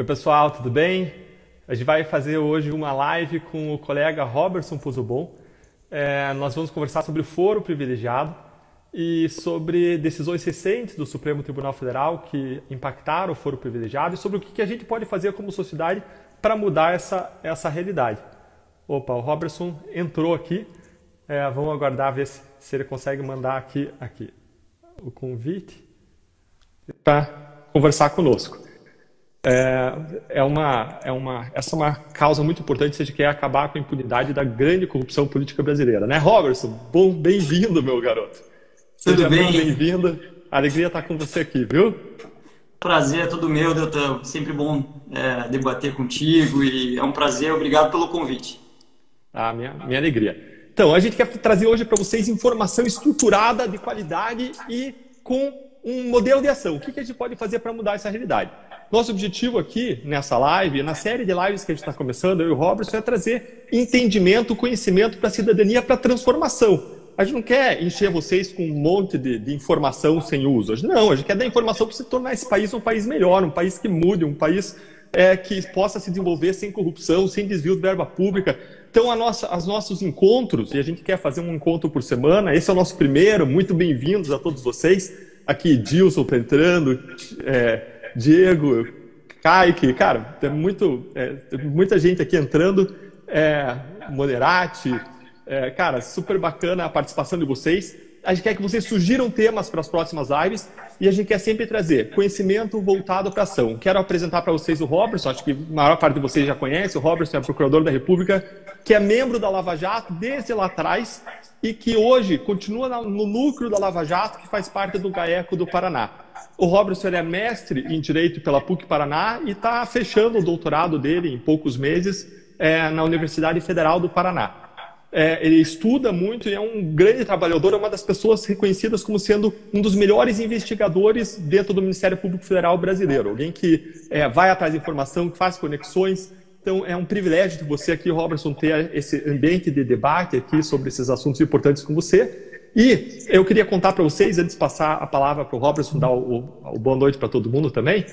Oi pessoal, tudo bem? A gente vai fazer hoje uma live com o colega Robertson Pozzobon. Nós vamos conversar sobre o foro privilegiado e sobre decisões recentes do Supremo Tribunal Federal que impactaram o foro privilegiado e sobre o que a gente pode fazer como sociedade para mudar essa realidade. Opa, o Robertson entrou aqui. Vamos aguardar ver se ele consegue mandar aqui o convite para conversar conosco. Essa é uma causa muito importante se a gente quer acabar com a impunidade da grande corrupção política brasileira, né, Robertson? Bom, bem-vindo, meu garoto. Tudo bem? Bem-vindo. Alegria estar com você aqui, viu? Prazer é todo meu, Deltan. Sempre bom debater contigo e é um prazer. Obrigado pelo convite. Minha alegria. Então, a gente quer trazer hoje para vocês informação estruturada, de qualidade e com um modelo de ação. O que a gente pode fazer para mudar essa realidade? Nosso objetivo aqui, nessa live, na série de lives que a gente está começando, eu e o Robertson, é trazer entendimento, conhecimento para a cidadania, para a transformação. A gente não quer encher vocês com um monte de informação sem uso. Não, a gente quer dar informação para se tornar esse país um país melhor, um país que mude, um país que possa se desenvolver sem corrupção, sem desvio de verba pública. Então, os nossos encontros, e a gente quer fazer um encontro por semana, esse é o nosso primeiro, muito bem-vindos a todos vocês. Aqui, Dilson está entrando, Diego, Kaique, cara, tem muita gente aqui entrando, Moderati, cara, super bacana a participação de vocês. A gente quer que vocês sugiram temas para as próximas lives e a gente quer sempre trazer conhecimento voltado para ação. Quero apresentar para vocês o Robertson, acho que a maior parte de vocês já conhece, o Robertson é procurador da República, que é membro da Lava Jato desde lá atrás e que hoje continua no núcleo da Lava Jato, que faz parte do GAECO do Paraná. O Robertson é mestre em Direito pela PUC-Paraná e está fechando o doutorado dele em poucos meses na Universidade Federal do Paraná. Ele estuda muito e é um grande trabalhador, é uma das pessoas reconhecidas como sendo um dos melhores investigadores dentro do Ministério Público Federal brasileiro. Alguém que vai atrás de informação, que faz conexões. Então, é um privilégio de você aqui, Robertson, ter esse ambiente de debate aqui sobre esses assuntos importantes com você. E eu queria contar para vocês, antes de passar a palavra para o Robertson, dar o boa noite para todo mundo também,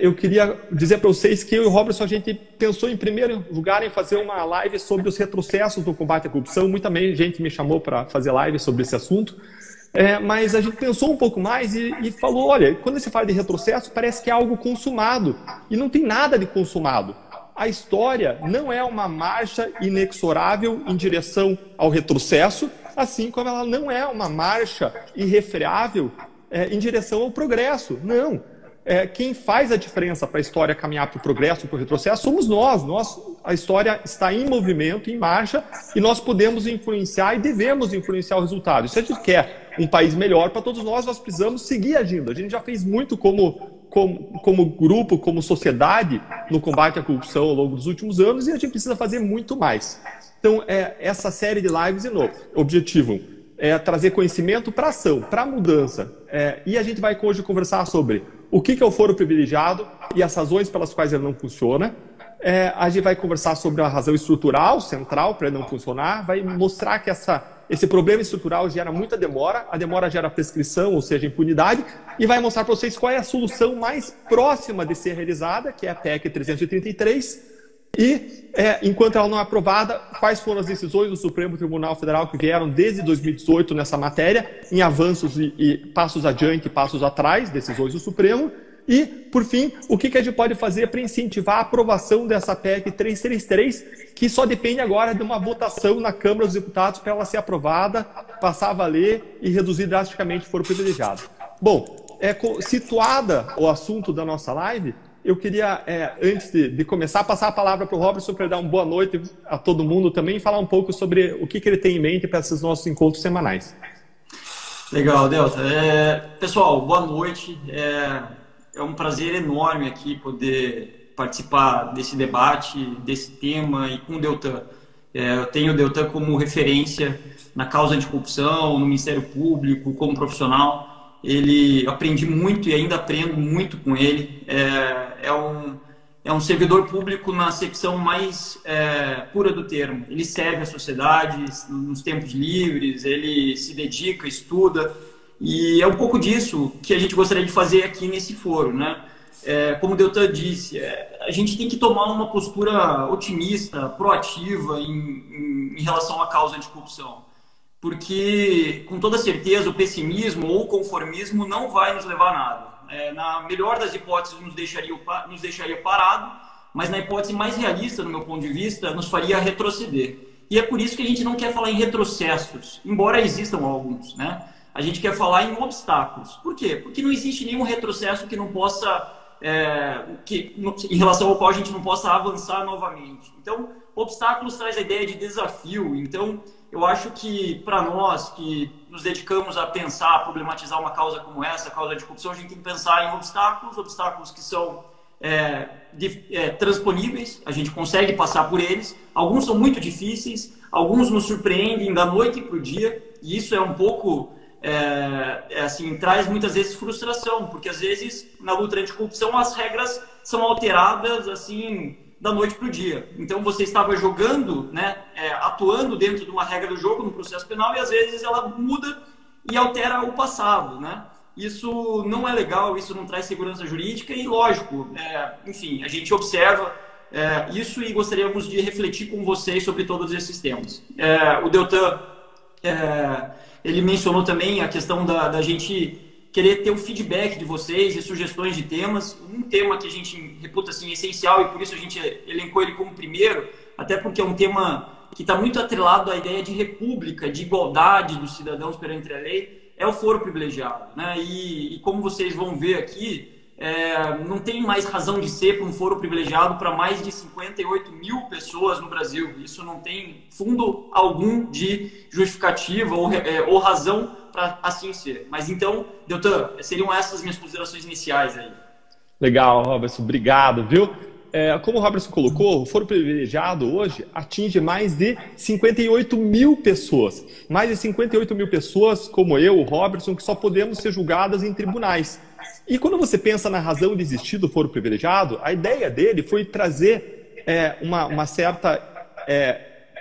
eu queria dizer para vocês que eu e o Robertson, a gente pensou em primeiro lugar em fazer uma live sobre os retrocessos no combate à corrupção. Muita gente me chamou para fazer live sobre esse assunto, mas a gente pensou um pouco mais e falou, olha, quando se fala de retrocesso, parece que é algo consumado, e não tem nada de consumado. A história não é uma marcha inexorável em direção ao retrocesso, assim como ela não é uma marcha irrefreável em direção ao progresso. Não. Quem faz a diferença para a história caminhar para o progresso, para o retrocesso, somos nós. A história está em movimento, em marcha, e nós podemos influenciar e devemos influenciar o resultado. Se a gente quer um país melhor para todos nós precisamos seguir agindo. A gente já fez muito como grupo, como sociedade, no combate à corrupção ao longo dos últimos anos, e a gente precisa fazer muito mais. Então, essa série de lives, de novo, objetivo é trazer conhecimento para ação, para mudança. E a gente vai hoje conversar sobre o que é o foro privilegiado e as razões pelas quais ele não funciona. A gente vai conversar sobre a razão estrutural, central, para ele não funcionar. Vai mostrar que esse problema estrutural gera muita demora, a demora gera prescrição, ou seja, impunidade, e vai mostrar para vocês qual é a solução mais próxima de ser realizada, que é a PEC 333, e, enquanto ela não é aprovada, quais foram as decisões do Supremo Tribunal Federal que vieram desde 2018 nessa matéria, em avanços e passos adiante e passos atrás, decisões do Supremo, e, por fim, o que a gente pode fazer para incentivar a aprovação dessa PEC 333, que só depende agora de uma votação na Câmara dos Deputados para ela ser aprovada, passar a valer e reduzir drasticamente o foro privilegiado. Bom, situada o assunto da nossa live, eu queria, antes de começar, passar a palavra para o Robertson para dar uma boa noite a todo mundo também e falar um pouco sobre o que ele tem em mente para esses nossos encontros semanais. Legal, Delta. Pessoal, boa noite. É um prazer enorme aqui poder participar desse debate, desse tema e com o Deltan. Eu tenho o Deltan como referência na causa anticorrupção, no Ministério Público, como profissional. Aprendi muito e ainda aprendo muito com ele. É um servidor público na acepção mais pura do termo. Ele serve a sociedade nos tempos livres, ele se dedica, estuda. E é um pouco disso que a gente gostaria de fazer aqui nesse foro, né? como o Deltan disse, a gente tem que tomar uma postura otimista, proativa em relação à causa anticorrupção. Porque, com toda certeza, o pessimismo ou o conformismo não vai nos levar a nada. Na melhor das hipóteses, nos deixaria parado, mas na hipótese mais realista, no meu ponto de vista, nos faria retroceder. E é por isso que a gente não quer falar em retrocessos, embora existam alguns, né? A gente quer falar em obstáculos. Por quê? Porque não existe nenhum retrocesso que não possa, em relação ao qual a gente não possa avançar novamente. Então, obstáculos traz a ideia de desafio. Então, eu acho que para nós que nos dedicamos a pensar, a problematizar uma causa como essa, a causa de corrupção, a gente tem que pensar em obstáculos que são transponíveis, a gente consegue passar por eles. Alguns são muito difíceis, alguns nos surpreendem da noite para o dia, e isso é um pouco, assim, traz muitas vezes frustração, porque às vezes na luta anticorrupção as regras são alteradas assim da noite para o dia. Então você estava jogando, né, atuando dentro de uma regra do jogo no processo penal, e às vezes ela muda e altera o passado, né? Isso não é legal, isso não traz segurança jurídica e, lógico, enfim, a gente observa isso e gostaríamos de refletir com vocês sobre todos esses temas. O Deltan, ele mencionou também a questão da gente querer ter o feedback de vocês e sugestões de temas. Um tema que a gente reputa assim, essencial e por isso a gente elencou ele como primeiro, até porque é um tema que está muito atrelado à ideia de república, de igualdade dos cidadãos perante a lei, é o foro privilegiado, né? E como vocês vão ver aqui, não tem mais razão de ser para um foro privilegiado para mais de 58 mil pessoas no Brasil. Isso não tem fundo algum de justificativa ou razão para assim ser. Mas então, Deltan, seriam essas minhas considerações iniciais aí. Legal, Robertson, obrigado, viu? Como o Robertson colocou, o foro privilegiado hoje atinge mais de 58 mil pessoas. Mais de 58 mil pessoas, como eu, o Robertson, que só podemos ser julgadas em tribunais. E quando você pensa na razão de existir do foro privilegiado, a ideia dele foi trazer uma certa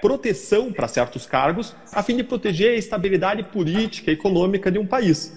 proteção para certos cargos, a fim de proteger a estabilidade política e econômica de um país.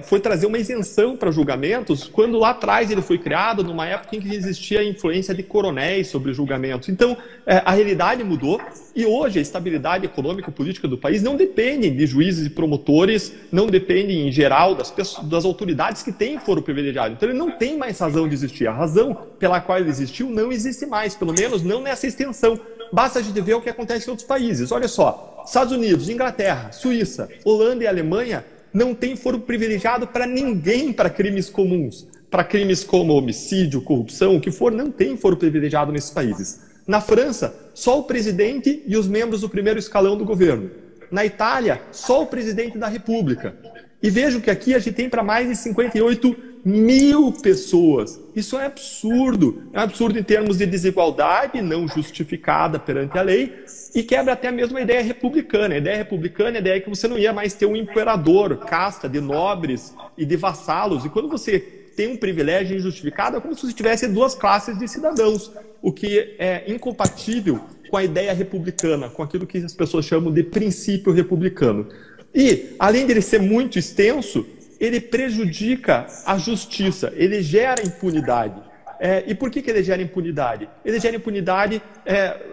Foi trazer uma isenção para julgamentos quando lá atrás ele foi criado numa época em que existia a influência de coronéis sobre julgamentos. Então, a realidade mudou e hoje a estabilidade econômica e política do país não depende de juízes e promotores, não depende em geral das autoridades que têm foro privilegiado. Então ele não tem mais razão de existir. A razão pela qual ele existiu não existe mais, pelo menos não nessa extensão. Basta a gente ver o que acontece em outros países. Olha só, Estados Unidos, Inglaterra, Suíça, Holanda e Alemanha não tem foro privilegiado para ninguém para crimes comuns. Para crimes como homicídio, corrupção, o que for, não tem foro privilegiado nesses países. Na França, só o presidente e os membros do primeiro escalão do governo. Na Itália, só o presidente da República. E vejam que aqui a gente tem para mais de 58 mil pessoas. Isso é absurdo. É um absurdo em termos de desigualdade não justificada perante a lei e quebra até mesmo a ideia republicana. A ideia republicana é a ideia que você não ia mais ter um imperador, casta de nobres e de vassalos. E quando você tem um privilégio injustificado, é como se você tivesse duas classes de cidadãos, o que é incompatível com a ideia republicana, com aquilo que as pessoas chamam de princípio republicano. E, além de ele ser muito extenso, ele prejudica a justiça, ele gera impunidade. E por que ele gera impunidade? Ele gera impunidade,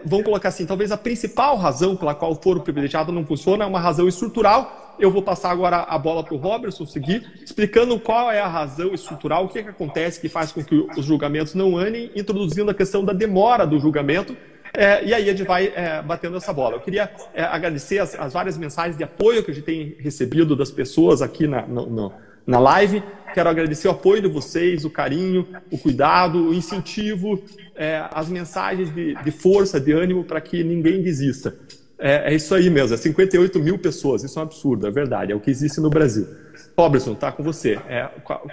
vamos colocar assim, talvez a principal razão pela qual o foro privilegiado não funciona é uma razão estrutural. Eu vou passar agora a bola para o Robertson seguir, explicando qual é a razão estrutural, o que acontece que faz com que os julgamentos não andem, introduzindo a questão da demora do julgamento. E aí a gente vai batendo essa bola. Eu queria agradecer as várias mensagens de apoio que a gente tem recebido das pessoas aqui na live. Quero agradecer o apoio de vocês, o carinho, o cuidado, o incentivo, as mensagens de força, de ânimo para que ninguém desista. É isso aí mesmo, 58 mil pessoas, isso é um absurdo, é verdade, é o que existe no Brasil. Robertson, tá com você.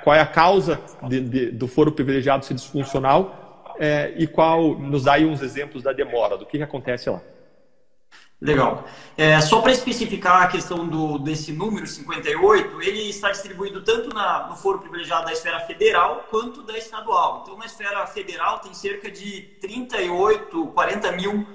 Qual é a causa do foro privilegiado ser disfuncional? E qual nos dá aí uns exemplos da demora, do que acontece lá. Legal. Só para especificar a questão desse número 58, ele está distribuído tanto no foro privilegiado da esfera federal quanto da estadual. Então, na esfera federal tem cerca de 38, 40 mil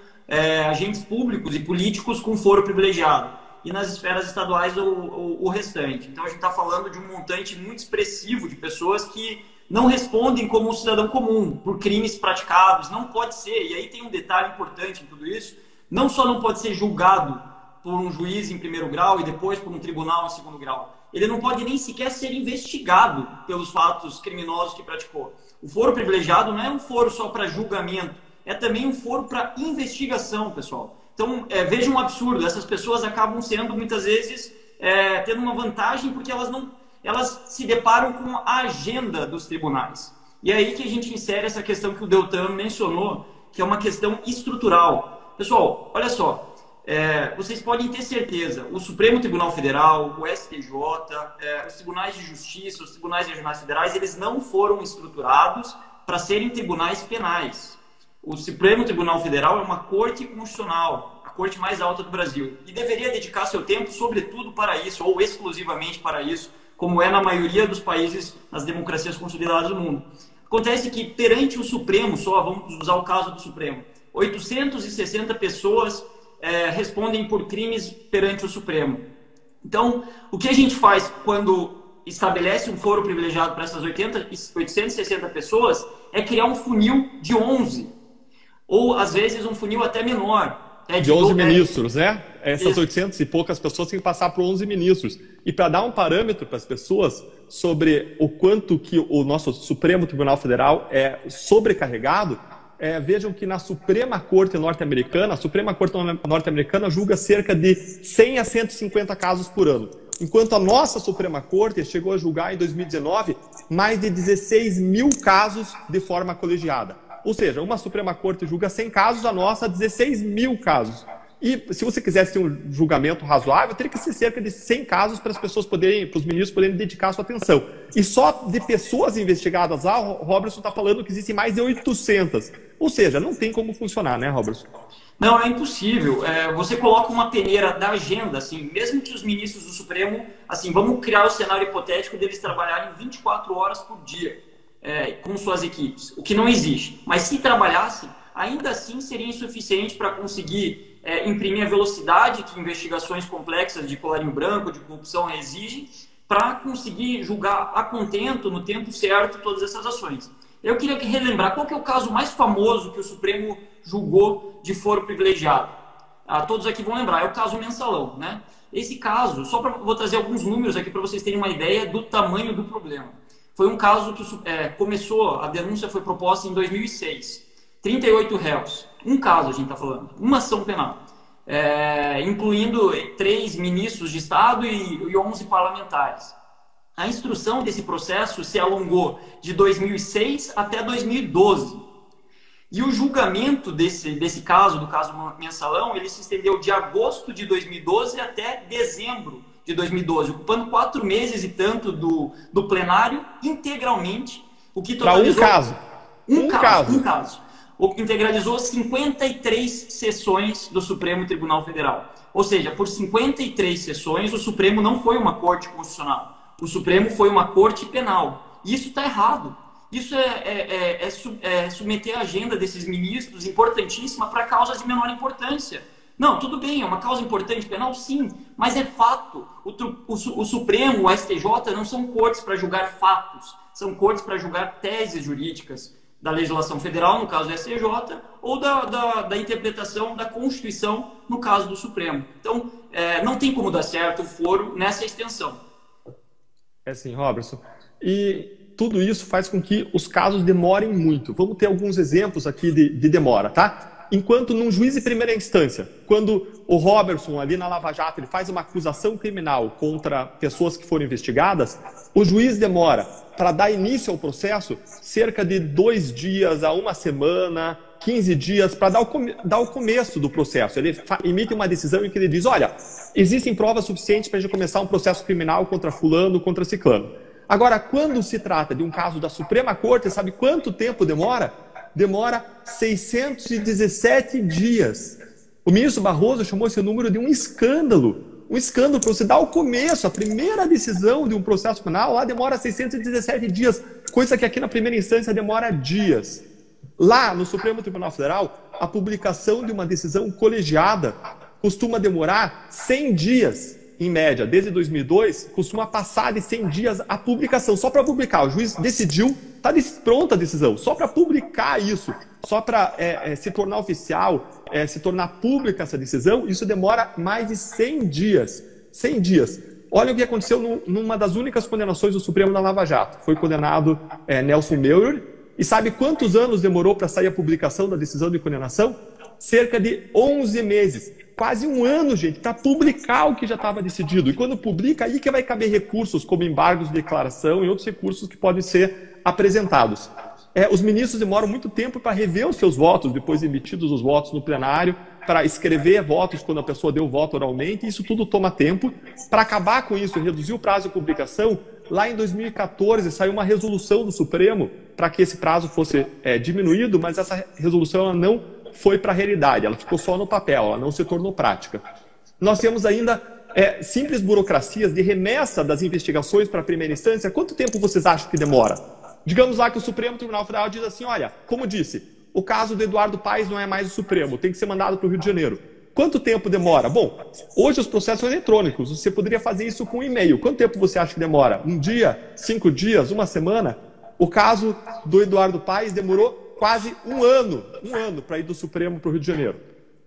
agentes públicos e políticos com foro privilegiado. e nas esferas estaduais o restante. Então a gente está falando de um montante muito expressivo de pessoas que não respondem como um cidadão comum por crimes praticados. Não pode ser, e aí tem um detalhe importante em tudo isso, não só não pode ser julgado por um juiz em primeiro grau e depois por um tribunal em segundo grau, ele não pode nem sequer ser investigado pelos fatos criminosos que praticou. O foro privilegiado não é um foro só para julgamento, é também um foro para investigação, pessoal. Então, veja um absurdo, essas pessoas acabam sendo, muitas vezes, tendo uma vantagem porque elas se deparam com a agenda dos tribunais. E é aí que a gente insere essa questão que o Deltan mencionou, que é uma questão estrutural. Pessoal, olha só, vocês podem ter certeza, o Supremo Tribunal Federal, o STJ, os tribunais de justiça, os tribunais regionais federais, eles não foram estruturados para serem tribunais penais. O Supremo Tribunal Federal é uma corte constitucional, a corte mais alta do Brasil, e deveria dedicar seu tempo, sobretudo, para isso, ou exclusivamente para isso, como é na maioria dos países, nas democracias consolidadas do mundo. Acontece que, perante o Supremo, só vamos usar o caso do Supremo, 860 pessoas respondem por crimes perante o Supremo. Então, o que a gente faz quando estabelece um foro privilegiado para essas 860 pessoas é criar um funil de 11, ou às vezes um funil até menor. De 11 ministros, né? Essas 800 e poucas pessoas têm que passar por 11 ministros. E para dar um parâmetro para as pessoas sobre o quanto que o nosso Supremo Tribunal Federal é sobrecarregado, vejam que na Suprema Corte norte-americana, a Suprema Corte norte-americana julga cerca de 100 a 150 casos por ano. Enquanto a nossa Suprema Corte chegou a julgar em 2019 mais de 16 mil casos de forma colegiada. Ou seja, uma Suprema Corte julga 100 casos, a nossa 16 mil casos. E se você quisesse ter um julgamento razoável, teria que ser cerca de 100 casos para as pessoas poderem, para os ministros poderem dedicar a sua atenção. E só de pessoas investigadas lá, o Robertson está falando que existem mais de 800. Ou seja, não tem como funcionar, né, Robertson? Não, é impossível. Você coloca uma peneira da agenda, assim, mesmo que os ministros do Supremo, assim, vamos criar o cenário hipotético deles trabalharem 24 horas por dia com suas equipes, o que não existe. Mas se trabalhassem, ainda assim seria insuficiente para conseguir imprimir a velocidade que investigações complexas de colarinho branco, de corrupção exigem, para conseguir julgar a contento, no tempo certo, todas essas ações. Eu queria relembrar qual que é o caso mais famoso que o Supremo julgou de foro privilegiado. Todos aqui vão lembrar, é o caso Mensalão, né? Esse caso, vou trazer alguns números aqui para vocês terem uma ideia do tamanho do problema. Foi um caso que a denúncia foi proposta em 2006. 38 réus. Um caso a gente está falando, uma ação penal. Incluindo 3 ministros de Estado e 11 parlamentares. A instrução desse processo se alongou de 2006 até 2012. E o julgamento desse caso, do caso Mensalão, ele se estendeu de agosto de 2012 até dezembro de 2012, ocupando 4 meses e tanto do plenário integralmente, o que totalizou... Para um caso. O que integralizou 53 sessões do Supremo Tribunal Federal. Ou seja, por 53 sessões, o Supremo não foi uma corte constitucional. O Supremo foi uma corte penal. E isso está errado. Isso é submeter a agenda desses ministros importantíssima para causas de menor importância. Não, tudo bem, é uma causa importante penal, sim, mas é fato. O Supremo, o STJ, não são cortes para julgar fatos, são cortes para julgar teses jurídicas da legislação federal, no caso do STJ, ou da interpretação da Constituição, no caso do Supremo. Então, não tem como dar certo o foro nessa extensão. Sim, Robertson. E tudo isso faz com que os casos demorem muito. Vamos ter alguns exemplos aqui de demora, tá? Enquanto num juiz de primeira instância, quando o Robertson, ali na Lava Jato, ele faz uma acusação criminal contra pessoas que foram investigadas, o juiz demora para dar início ao processo cerca de 2 dias a 1 semana, 15 dias, para dar o começo do processo. Ele emite uma decisão em que ele diz, olha, existem provas suficientes para a gente começar um processo criminal contra fulano, contra ciclano. Agora, quando se trata de um caso da Suprema Corte, sabe quanto tempo demora? Demora 617 dias. O ministro Barroso chamou esse número de um escândalo. Um escândalo para você dar o começo, a primeira decisão de um processo penal, lá demora 617 dias, coisa que aqui na primeira instância demora dias. Lá no Supremo Tribunal Federal, a publicação de uma decisão colegiada costuma demorar 100 dias, em média, desde 2002, costuma passar de 100 dias a publicação, só para publicar. O juiz decidiu, está pronta a decisão, só para publicar isso, só para se tornar oficial, se tornar pública essa decisão, isso demora mais de 100 dias. 100 dias. Olha o que aconteceu numa das únicas condenações do Supremo na Lava Jato. Foi condenado Nelson Meurer, e sabe quantos anos demorou para sair a publicação da decisão de condenação? Cerca de 11 meses. Quase um ano, gente, para publicar o que já estava decidido. E quando publica, aí que vai caber recursos como embargos de declaração e outros recursos que podem ser apresentados. Os ministros demoram muito tempo para rever os seus votos, depois de emitidos os votos no plenário, para escrever votos quando a pessoa deu o voto oralmente. Isso tudo toma tempo. Para acabar com isso e reduzir o prazo de publicação, lá em 2014 saiu uma resolução do Supremo para que esse prazo fosse diminuído, mas essa resolução ela não foi para a realidade, ela ficou só no papel, ela não se tornou prática. Nós temos ainda simples burocracias de remessa das investigações para a primeira instância. Quanto tempo vocês acham que demora? Digamos lá que o Supremo Tribunal Federal diz assim, olha, como disse, o caso do Eduardo Paes não é mais o Supremo, tem que ser mandado para o Rio de Janeiro. Quanto tempo demora? Bom, hoje os processos são eletrônicos, você poderia fazer isso com e-mail. Quanto tempo você acha que demora? Um dia? 5 dias? Uma semana? O caso do Eduardo Paes demorou quase um ano para ir do Supremo para o Rio de Janeiro.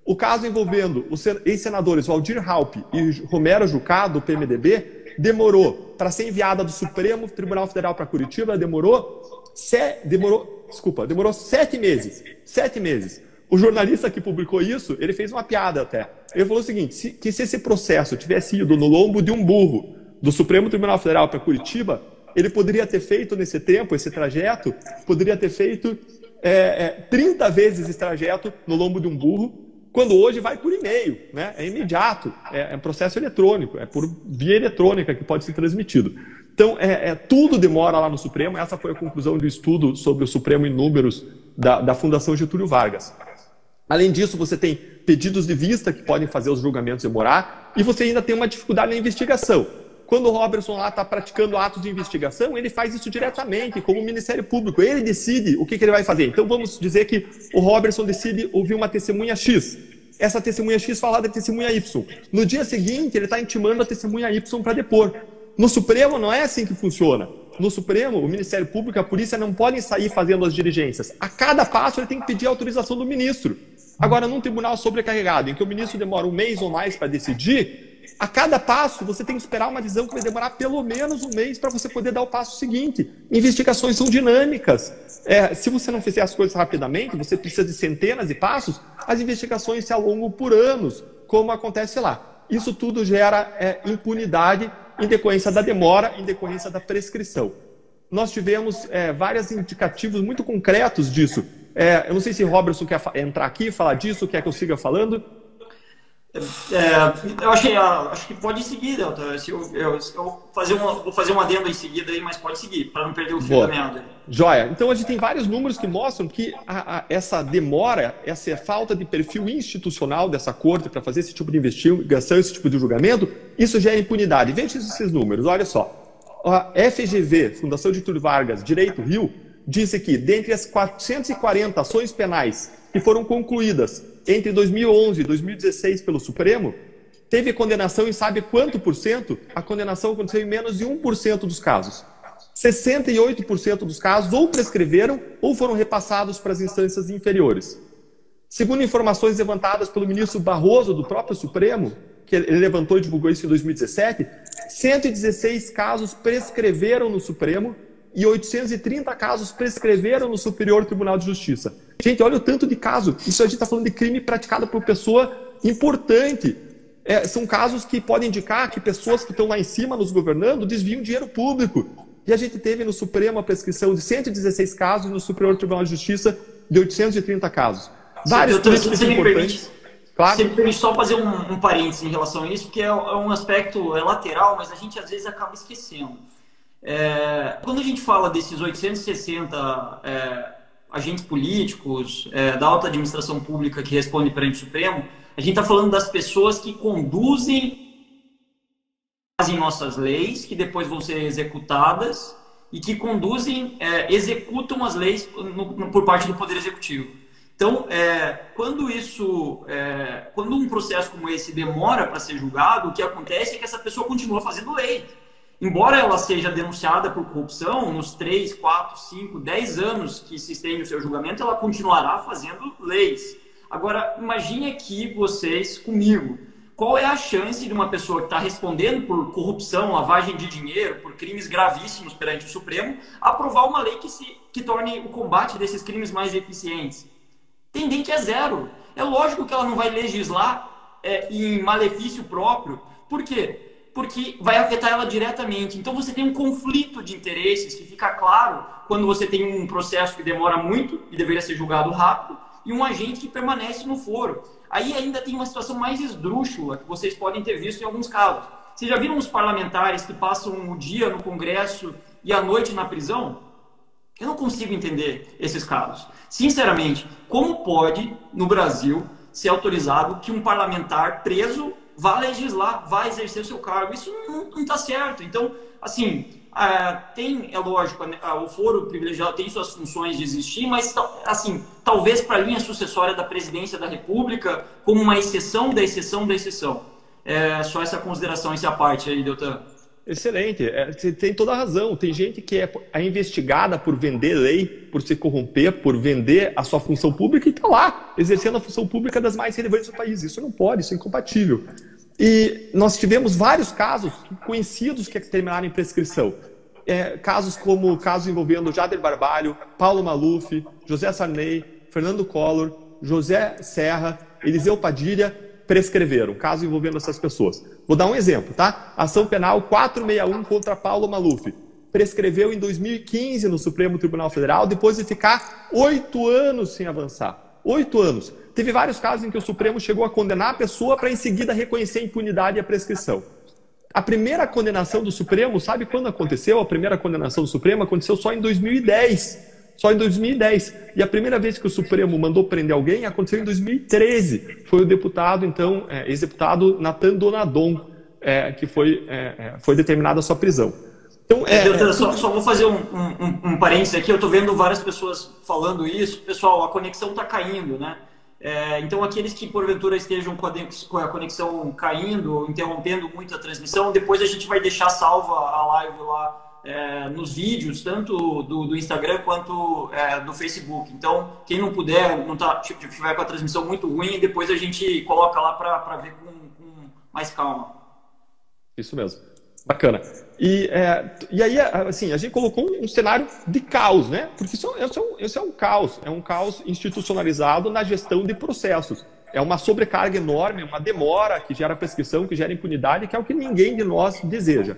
O caso envolvendo os ex-senadores Waldir Raupp e Romero Jucá, do PMDB, demorou para ser enviada do Supremo Tribunal Federal para Curitiba, demorou 7 meses. 7 meses. O jornalista que publicou isso, ele fez uma piada até. Ele falou o seguinte, se esse processo tivesse ido no lombo de um burro do Supremo Tribunal Federal para Curitiba, ele poderia ter feito nesse tempo, esse trajeto, poderia ter feito 30 vezes esse trajeto no lombo de um burro, quando hoje vai por e-mail, né? É imediato, é um processo eletrônico, é por via eletrônica que pode ser transmitido. Então, tudo demora lá no Supremo. Essa foi a conclusão do estudo sobre o Supremo em números da Fundação Getúlio Vargas. Além disso, você tem pedidos de vista que podem fazer os julgamentos demorar, e você ainda tem uma dificuldade na investigação. Quando o Robertson lá está praticando atos de investigação, ele faz isso diretamente, como o Ministério Público. Ele decide o que ele vai fazer. Então, vamos dizer que o Robertson decide ouvir uma testemunha X. Essa testemunha X fala da testemunha Y. No dia seguinte, ele está intimando a testemunha Y para depor. No Supremo, não é assim que funciona. No Supremo, o Ministério Público e a polícia não podem sair fazendo as diligências. A cada passo, ele tem que pedir a autorização do ministro. Agora, num tribunal sobrecarregado, em que o ministro demora um mês ou mais para decidir, a cada passo, você tem que esperar uma decisão que vai demorar pelo menos um mês para você poder dar o passo seguinte. Investigações são dinâmicas. Se você não fizer as coisas rapidamente, você precisa de centenas de passos, as investigações se alongam por anos, como acontece lá. Isso tudo gera impunidade em decorrência da demora, em decorrência da prescrição. Nós tivemos vários indicativos muito concretos disso. Eu não sei se o Robertson quer entrar aqui e falar disso, quer que eu siga falando. Eu acho que pode seguir, Delta. Vou fazer um adendo em seguida aí, mas pode seguir, para não perder o fio da meada. Joia. Então a gente tem vários números que mostram que essa demora, essa falta de perfil institucional dessa corte para fazer esse tipo de investigação, esse tipo de julgamento, isso gera impunidade. Veja esses números, olha só. A FGV, Fundação Getúlio Vargas, Direito Rio, disse que dentre as 440 ações penais que foram concluídas entre 2011 e 2016 pelo Supremo, teve condenação em sabe quanto por cento? A condenação aconteceu em menos de 1% dos casos. 68% dos casos ou prescreveram ou foram repassados para as instâncias inferiores. Segundo informações levantadas pelo ministro Barroso, do próprio Supremo, que ele levantou e divulgou isso em 2017, 116 casos prescreveram no Supremo e 830 casos prescreveram no Superior Tribunal de Justiça. Gente, olha o tanto de caso. Isso a gente está falando de crime praticado por pessoa importante. São casos que podem indicar que pessoas que estão lá em cima nos governando desviam dinheiro público. E a gente teve no Supremo a prescrição de 116 casos e no Superior Tribunal de Justiça de 830 casos. Vários crimes importantes. Claro. Você me permite só fazer um parênteses em relação a isso, porque é um aspecto lateral, mas a gente às vezes acaba esquecendo. Quando a gente fala desses 860 agentes políticos, da alta administração pública que responde perante o Supremo, a gente está falando das pessoas que fazem nossas leis, que depois vão ser executadas, e que executam as leis por parte do Poder Executivo. Então, quando um processo como esse demora para ser julgado, o que acontece é que essa pessoa continua fazendo lei. Embora ela seja denunciada por corrupção, nos 3, 4, 5, 10 anos que se estende o seu julgamento, ela continuará fazendo leis. Agora, imagine aqui vocês comigo. Qual é a chance de uma pessoa que está respondendo por corrupção, lavagem de dinheiro, por crimes gravíssimos perante o Supremo, aprovar uma lei que torne o combate desses crimes mais eficientes? Tendente é zero. É lógico que ela não vai legislar em malefício próprio. Por quê? Porque vai afetar ela diretamente. Então você tem um conflito de interesses que fica claro quando você tem um processo que demora muito e deveria ser julgado rápido e um agente que permanece no foro. Aí ainda tem uma situação mais esdrúxula que vocês podem ter visto em alguns casos. Vocês já viram os parlamentares que passam o dia no Congresso e a noite na prisão? Eu não consigo entender esses casos. Sinceramente, como pode, no Brasil, ser autorizado que um parlamentar preso vá legislar, vá exercer o seu cargo? Isso não está certo. Então, assim, é lógico, o foro privilegiado tem suas funções de existir, mas, assim, talvez para a linha sucessória da presidência da República, como uma exceção da exceção da exceção. Só essa consideração, essa parte aí, Deltan. Excelente, você tem toda a razão. Tem gente que é investigada por vender lei, por se corromper, por vender a sua função pública e está lá, exercendo a função pública das mais relevantes do país. Isso não pode, isso é incompatível. E nós tivemos vários casos conhecidos que terminaram em prescrição. Casos como o caso envolvendo Jader Barbalho, Paulo Maluf, José Sarney, Fernando Collor, José Serra, Eliseu Padilha, prescreveram, caso envolvendo essas pessoas. Vou dar um exemplo, tá? Ação penal 461 contra Paulo Maluf. Prescreveu em 2015 no Supremo Tribunal Federal, depois de ficar 8 anos sem avançar. 8 anos. Teve vários casos em que o Supremo chegou a condenar a pessoa para em seguida reconhecer a impunidade e a prescrição. A primeira condenação do Supremo, sabe quando aconteceu? A primeira condenação do Supremo aconteceu só em 2010. Só em 2010. E a primeira vez que o Supremo mandou prender alguém aconteceu em 2013. Foi o deputado, então, ex-deputado Nathan Donadon, que foi determinada a sua prisão. Então, só vou fazer um parênteses aqui. Eu estou vendo várias pessoas falando isso. Pessoal, a conexão está caindo, né? Então, aqueles que porventura estejam com a conexão caindo ou interrompendo muito a transmissão, depois a gente vai deixar salva a live lá nos vídeos, tanto do Instagram quanto do Facebook. Então, quem não puder, tiver com a transmissão muito ruim, depois a gente coloca lá para ver com mais calma. Isso mesmo. Bacana. E aí, assim, a gente colocou um cenário de caos, né? Porque isso é um caos institucionalizado na gestão de processos. É uma sobrecarga enorme, uma demora que gera prescrição, que gera impunidade, que é o que ninguém de nós deseja.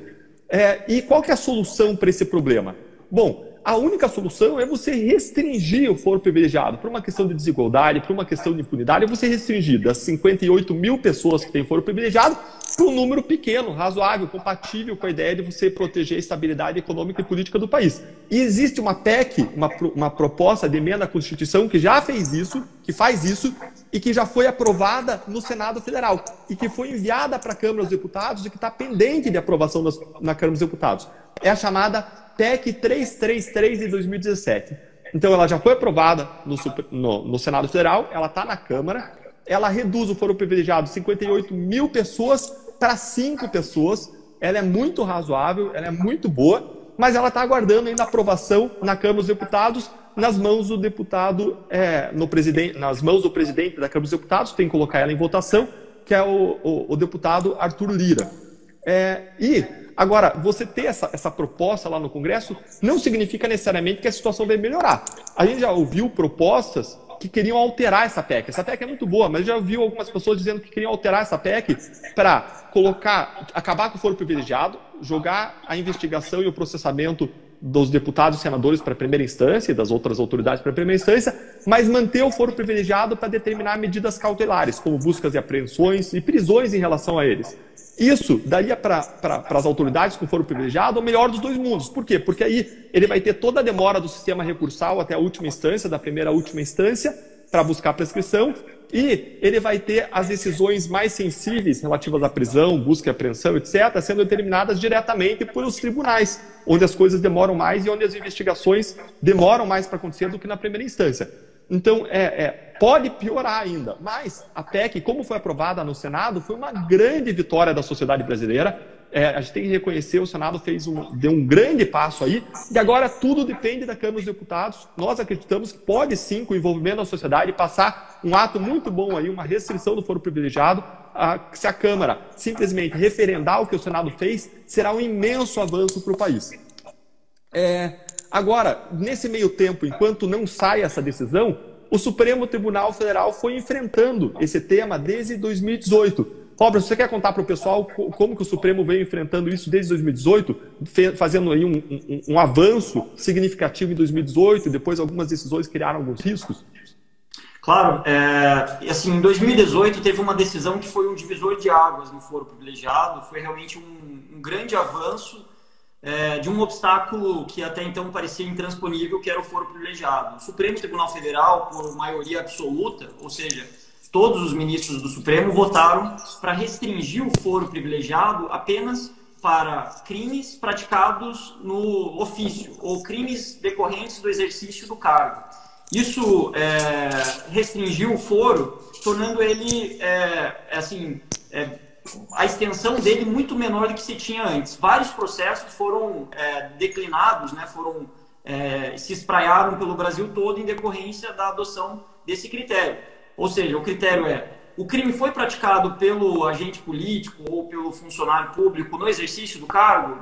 E qual que é a solução para esse problema? Bom, a única solução é você restringir o foro privilegiado. Por uma questão de desigualdade, por uma questão de impunidade, é você restringir das 58 mil pessoas que têm foro privilegiado para um número pequeno, razoável, compatível com a ideia de você proteger a estabilidade econômica e política do país. E existe uma PEC, uma proposta de emenda à Constituição que já fez isso, que faz isso, e que já foi aprovada no Senado Federal, e que foi enviada para a Câmara dos Deputados e que está pendente de aprovação na Câmara dos Deputados. É a chamada PEC 333 de 2017. Então, ela já foi aprovada no Senado Federal, ela está na Câmara, ela reduz o foro privilegiado de 58 mil pessoas para 5 pessoas, ela é muito razoável, ela é muito boa, mas ela está aguardando ainda a aprovação na Câmara dos Deputados, nas mãos do deputado, nas mãos do presidente da Câmara dos Deputados, tem que colocar ela em votação, que é o deputado Arthur Lira. Agora, você ter essa proposta lá no Congresso não significa necessariamente que a situação vai melhorar. A gente já ouviu propostas que queriam alterar essa PEC. Essa PEC é muito boa, mas já ouviu algumas pessoas dizendo que queriam alterar essa PEC para acabar com o foro privilegiado, jogar a investigação e o processamento dos deputados e senadores para a primeira instância e das outras autoridades para a primeira instância, mas manter o foro privilegiado para determinar medidas cautelares, como buscas e apreensões e prisões em relação a eles. Isso daria para as autoridades com foro privilegiado o melhor dos dois mundos. Por quê? Porque aí ele vai ter toda a demora do sistema recursal até a última instância, da primeira à última instância, para buscar a prescrição, e ele vai ter as decisões mais sensíveis relativas à prisão, busca e apreensão, etc., sendo determinadas diretamente pelos tribunais, onde as coisas demoram mais e onde as investigações demoram mais para acontecer do que na primeira instância. Então, pode piorar ainda, mas a PEC, como foi aprovada no Senado, foi uma grande vitória da sociedade brasileira. A gente tem que reconhecer, o Senado deu um grande passo aí, e agora tudo depende da Câmara dos Deputados. Nós acreditamos que pode sim, com o envolvimento da sociedade, passar um ato muito bom aí, uma restrição do foro privilegiado. Se a Câmara simplesmente referendar o que o Senado fez, será um imenso avanço para o país. Agora, nesse meio tempo, enquanto não sai essa decisão, o Supremo Tribunal Federal foi enfrentando esse tema desde 2018. Roberto, você quer contar para o pessoal como que o Supremo veio enfrentando isso desde 2018, fazendo aí um avanço significativo em 2018, e depois algumas decisões criaram alguns riscos? Claro, assim, em 2018 teve uma decisão que foi um divisor de águas no foro privilegiado, foi realmente um grande avanço de um obstáculo que até então parecia intransponível, que era o foro privilegiado. O Supremo Tribunal Federal, por maioria absoluta, ou seja, todos os ministros do Supremo votaram para restringir o foro privilegiado apenas para crimes praticados no ofício ou crimes decorrentes do exercício do cargo. Isso restringiu o foro, tornando ele, a extensão dele muito menor do que se tinha antes. Vários processos foram declinados, né, se espraiaram pelo Brasil todo em decorrência da adoção desse critério. Ou seja, o critério o crime foi praticado pelo agente político ou pelo funcionário público no exercício do cargo?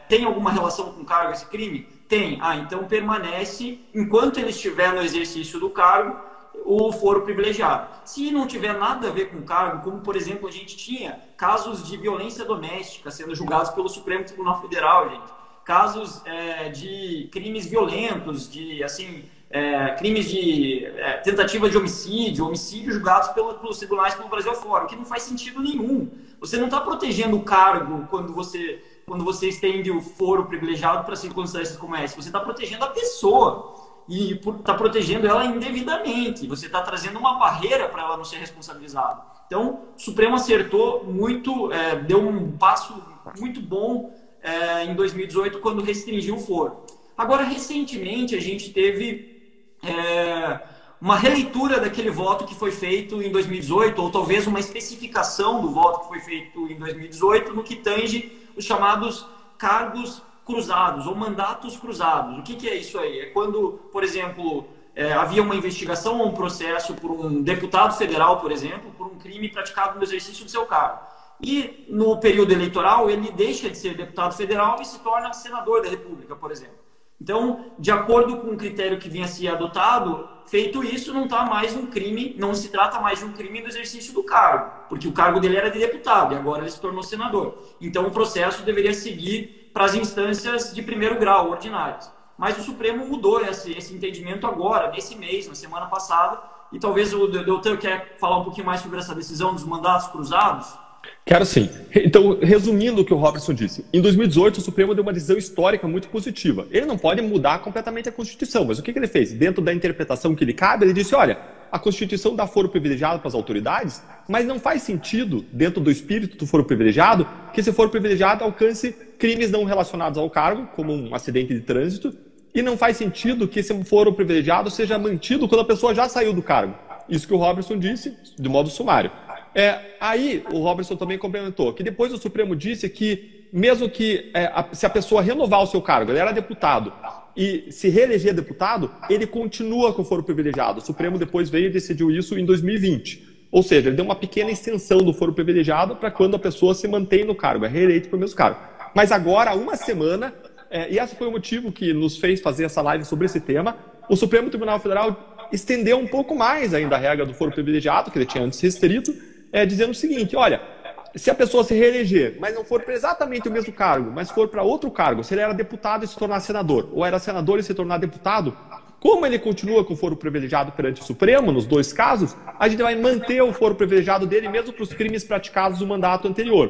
Tem alguma relação com o cargo esse crime? Tem. Então permanece, enquanto ele estiver no exercício do cargo, o foro privilegiado. Se não tiver nada a ver com o cargo, como por exemplo a gente tinha casos de violência doméstica sendo julgados pelo Supremo Tribunal Federal, gente. Casos de crimes violentos, crimes de tentativa de homicídio julgados pelos tribunais pelo Brasil afora, o que não faz sentido nenhum. Você não está protegendo o cargo quando você estende o foro privilegiado para circunstâncias como essa. Você está protegendo a pessoa e está protegendo ela indevidamente. Você está trazendo uma barreira para ela não ser responsabilizada. Então, o Supremo acertou muito, deu um passo muito bom em 2018 quando restringiu o foro. Agora, recentemente, a gente teve uma releitura daquele voto que foi feito em 2018, ou talvez uma especificação do voto que foi feito em 2018 no que tange os chamados cargos cruzados ou mandatos cruzados. O que é isso aí? É quando, por exemplo, havia uma investigação ou um processo por um deputado federal, por exemplo, por um crime praticado no exercício do seu cargo. E no período eleitoral ele deixa de ser deputado federal e se torna senador da República, por exemplo. Então, de acordo com o critério que vinha a ser adotado, feito isso, não está mais um crime, não se trata mais de um crime do exercício do cargo, porque o cargo dele era de deputado e agora ele se tornou senador. Então, o processo deveria seguir para as instâncias de primeiro grau, ordinárias. Mas o Supremo mudou esse entendimento agora, nesse mês, na semana passada, e talvez o Deltan quer falar um pouquinho mais sobre essa decisão dos mandatos cruzados. Quero sim. Então, resumindo o que o Robertson disse, em 2018 o Supremo deu uma decisão histórica muito positiva. Ele não pode mudar completamente a Constituição, mas o que ele fez? Dentro da interpretação que lhe cabe, ele disse, olha, a Constituição dá foro privilegiado para as autoridades, mas não faz sentido, dentro do espírito do foro privilegiado, que esse foro privilegiado alcance crimes não relacionados ao cargo, como um acidente de trânsito, e não faz sentido que esse foro privilegiado seja mantido quando a pessoa já saiu do cargo. Isso que o Robertson disse, de modo sumário. Aí o Robertson também complementou que depois o Supremo disse que mesmo que se a pessoa renovar o seu cargo, ele era deputado, e se reeleger deputado, ele continua com o foro privilegiado. O Supremo depois veio e decidiu isso em 2020. Ou seja, ele deu uma pequena extensão do foro privilegiado para quando a pessoa se mantém no cargo, é reeleito para o mesmo cargo. Mas agora, há uma semana, e esse foi o motivo que nos fez fazer essa live sobre esse tema, o Supremo Tribunal Federal estendeu um pouco mais ainda a regra do foro privilegiado, que ele tinha antes restrito, dizendo o seguinte, olha, se a pessoa se reeleger, mas não for para exatamente o mesmo cargo, mas for para outro cargo, se ele era deputado e se tornar senador, ou era senador e se tornar deputado, como ele continua com o foro privilegiado perante o Supremo, nos dois casos, a gente vai manter o foro privilegiado dele mesmo para os crimes praticados no mandato anterior.